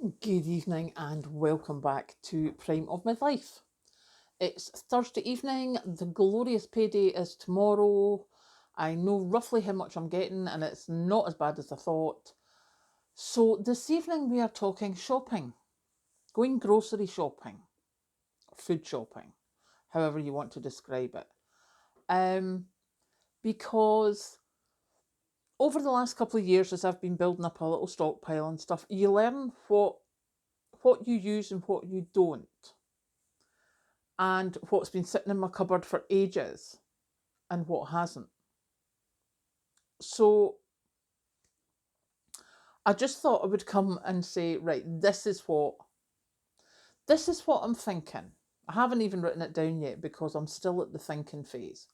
Good evening and welcome back to Prime of My Life. It's Thursday evening, the glorious payday is tomorrow. I know roughly how much I'm getting and it's not as bad as I thought. So this evening we are talking shopping, going grocery shopping, food shopping, however you want to describe it. Because over the last couple of years as I've been building up a little stockpile and stuff, you learn what you use and what you don't. And what's been sitting in my cupboard for ages and what hasn't. So I just thought I would come and say, right, this is what I'm thinking. I haven't even written it down yet because I'm still at the thinking phase.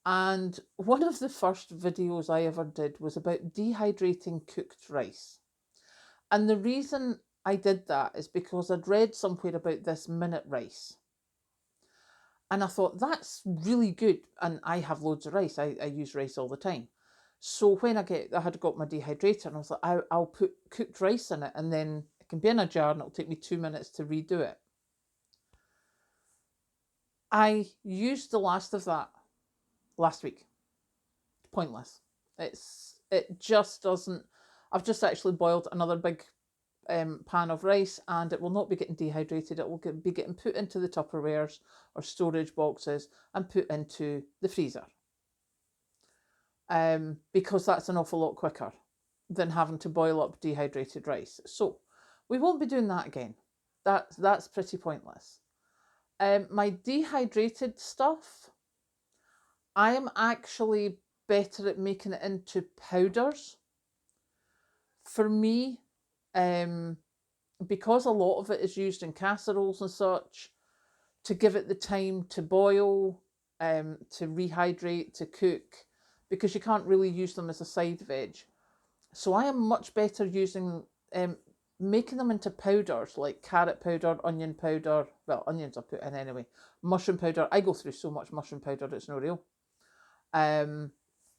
And one of the first videos I ever did was about dehydrating cooked rice. And the reason I did that is because I'd read somewhere about this minute rice. And I thought, that's really good. And I have loads of rice. I use rice all the time. So when I had got my dehydrator and I was like, I'll put cooked rice in it and then it can be in a jar and it'll take me 2 minutes to redo it. I used the last of that last week. Pointless. It just doesn't. I've just actually boiled another big pan of rice and it will not be getting dehydrated. It will be getting put into the Tupperwares or storage boxes and put into the freezer. Because that's an awful lot quicker than having to boil up dehydrated rice. So we won't be doing that again. That's pretty pointless. My dehydrated stuff, I am actually better at making it into powders. For me, because a lot of it is used in casseroles and such, to give it the time to boil, to rehydrate, to cook, because you can't really use them as a side veg. So I am much better using, making them into powders, like carrot powder, onion powder, well, onions I put in anyway, mushroom powder. I go through so much mushroom powder, it's no real.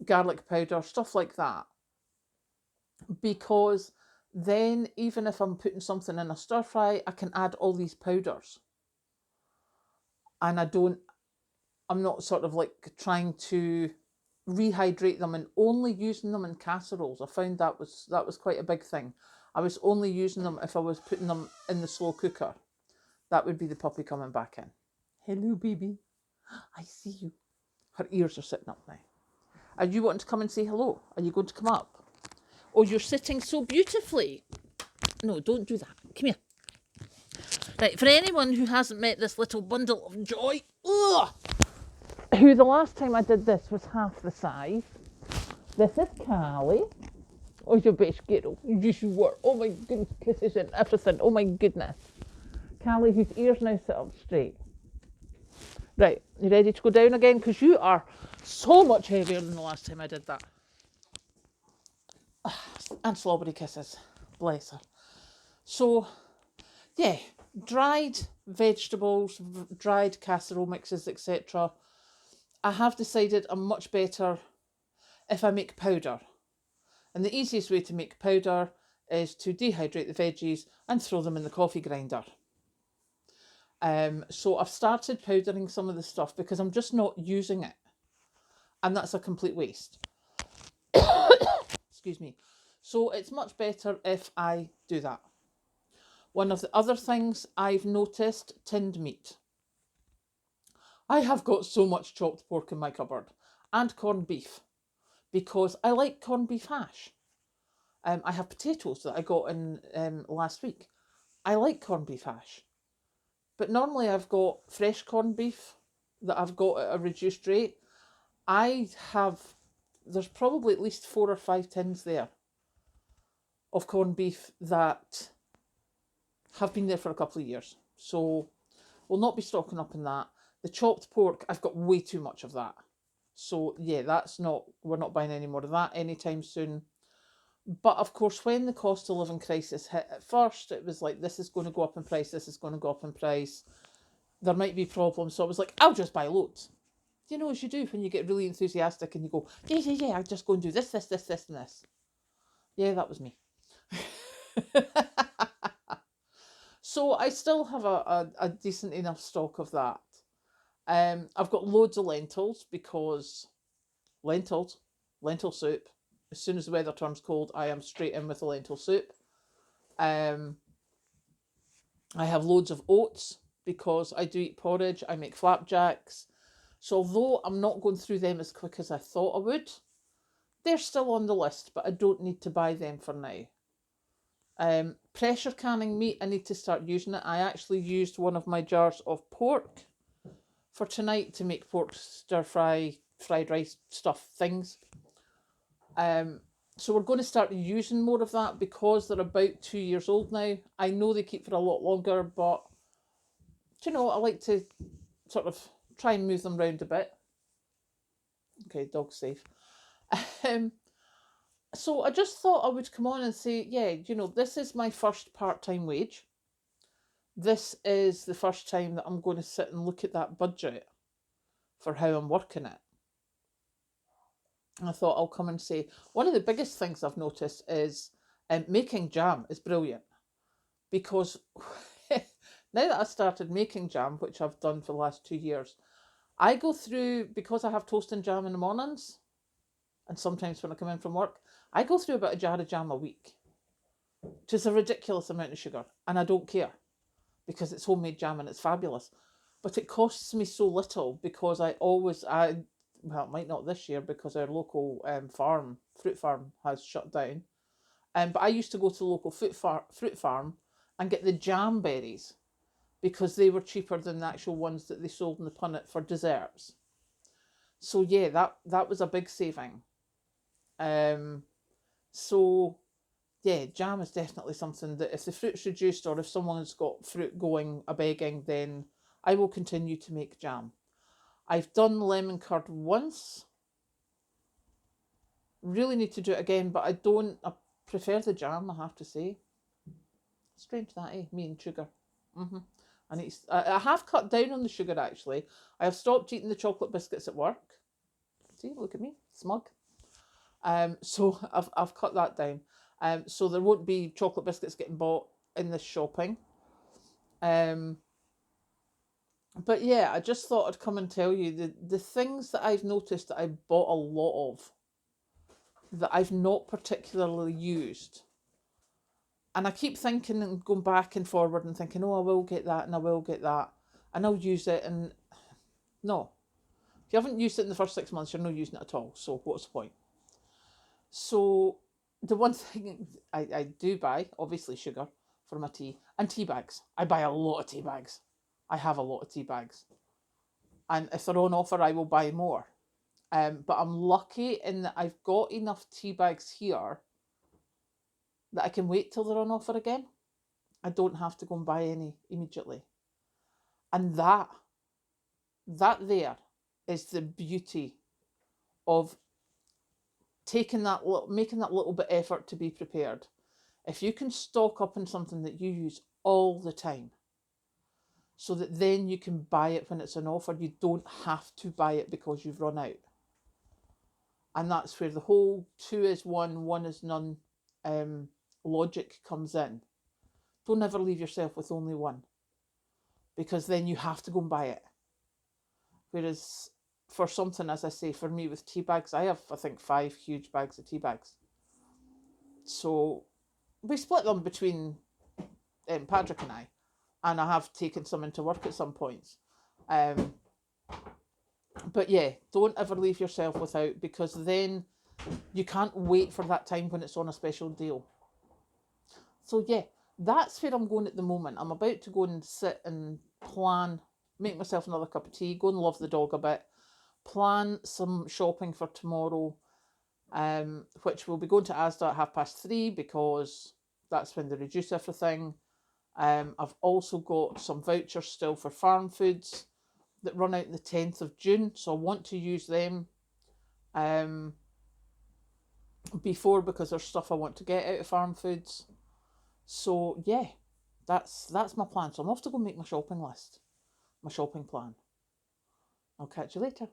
Garlic powder, stuff like that. Because then even if I'm putting something in a stir fry, I can add all these powders. And I'm not sort of like trying to rehydrate them and only using them in casseroles. I found that was quite a big thing. I was only using them if I was putting them in the slow cooker. That would be the puppy coming back in. Hello, baby. I see you. Her ears are sitting up now. Are you wanting to come and say hello? Are you going to come up? Oh, you're sitting so beautifully. No, don't do that. Come here. Right, for anyone who hasn't met this little bundle of joy, who the last time I did this was half the size. This is Callie. Oh, your best girl. Yes, you were. Oh my goodness, kisses and everything. Oh my goodness. Callie, whose ears now sit up straight. Right, you ready to go down again? Because you are so much heavier than the last time I did that. And slobbery kisses. Bless her. So, yeah, dried vegetables, dried casserole mixes, etc. I have decided I'm much better if I make powder. And the easiest way to make powder is to dehydrate the veggies and throw them in the coffee grinder. So I've started powdering some of the stuff because I'm just not using it. And that's a complete waste. Excuse me. So it's much better if I do that. One of the other things I've noticed, tinned meat. I have got so much chopped pork in my cupboard and corned beef because I like corned beef hash. I have potatoes that I got in last week. I like corned beef hash. But normally I've got fresh corned beef that I've got at a reduced rate. There's probably at least 4 or 5 tins there of corned beef that have been there for a couple of years. So we'll not be stocking up on that. The chopped pork, I've got way too much of that. So yeah, we're not buying any more of that anytime soon. But of course, when the cost of living crisis hit at first, it was like, this is going to go up in price, this is going to go up in price. There might be problems. So I was like, I'll just buy loads. You know, as you do when you get really enthusiastic and you go, yeah, I'll just go and do this, and this. Yeah, that was me. So I still have a decent enough stock of that. I've got loads of lentils because lentils, lentil soup. As soon as the weather turns cold, I am straight in with the lentil soup. Um, I have loads of oats because I do eat porridge. I make flapjacks. So although I'm not going through them as quick as I thought I would, they're still on the list, but I don't need to buy them for now. Pressure canning meat, I need to start using it. I actually used one of my jars of pork for tonight to make pork stir fry, fried rice stuff things. So we're going to start using more of that because they're about 2 years old now. I know they keep for a lot longer, but I like to sort of try and move them around a bit. Okay, dog's safe. So I just thought I would come on and say, yeah, this is my first part-time wage. This is the first time that I'm going to sit and look at that budget for how I'm working it. And I thought I'll come and say, one of the biggest things I've noticed is making jam is brilliant. Because now that I started making jam, which I've done for the last 2 years, I go through, because I have toast and jam in the mornings, and sometimes when I come in from work, I go through about a jar of jam a week, which is a ridiculous amount of sugar, and I don't care because it's homemade jam and it's fabulous. But it costs me so little because well, it might not this year because our local fruit farm has shut down. But I used to go to the local fruit farm and get the jam berries because they were cheaper than the actual ones that they sold in the punnet for desserts. So yeah, that was a big saving. So yeah, jam is definitely something that if the fruit's reduced or if someone's got fruit going a begging, then I will continue to make jam. I've done lemon curd once. Really need to do it again, but I prefer the jam, I have to say. Strange that, eh? Me and sugar. I have cut down on the sugar actually. I have stopped eating the chocolate biscuits at work. See, look at me, smug. So I've cut that down. So there won't be chocolate biscuits getting bought in this shopping. But yeah, I just thought I'd come and tell you the things that I've noticed that I bought a lot of that I've not particularly used. And I keep thinking and going back and forward and thinking, oh, I will get that and I will get that. And I'll use it. And no, if you haven't used it in the first 6 months, you're not using it at all. So what's the point? So the one thing I do buy, obviously sugar for my tea and tea bags. I buy a lot of tea bags. I have a lot of tea bags. And if they're on offer, I will buy more. But I'm lucky in that I've got enough tea bags here that I can wait till they're on offer again. I don't have to go and buy any immediately. And that there is the beauty of making that little bit effort to be prepared. If you can stock up on something that you use all the time, so that then you can buy it when it's on offer, you don't have to buy it because you've run out. And that's where the whole 2 is 1, 1 is none logic comes in. Don't ever leave yourself with only one, because then you have to go and buy it. Whereas for something, as I say, for me with tea bags, I have, I think, 5 huge bags of tea bags. So we split them between Patrick and I have taken some into work at some points. But yeah, don't ever leave yourself without, because then you can't wait for that time when it's on a special deal. So yeah, that's where I'm going at the moment. I'm about to go and sit and plan, make myself another cup of tea, go and love the dog a bit, plan some shopping for tomorrow, which will be going to Asda at 3:30 because that's when they reduce everything. I've also got some vouchers still for farm foods that run out the 10th of June, so I want to use them before, because there's stuff I want to get out of farm foods. So yeah, that's my plan. So I'm off to go make my shopping list, my shopping plan. I'll catch you later.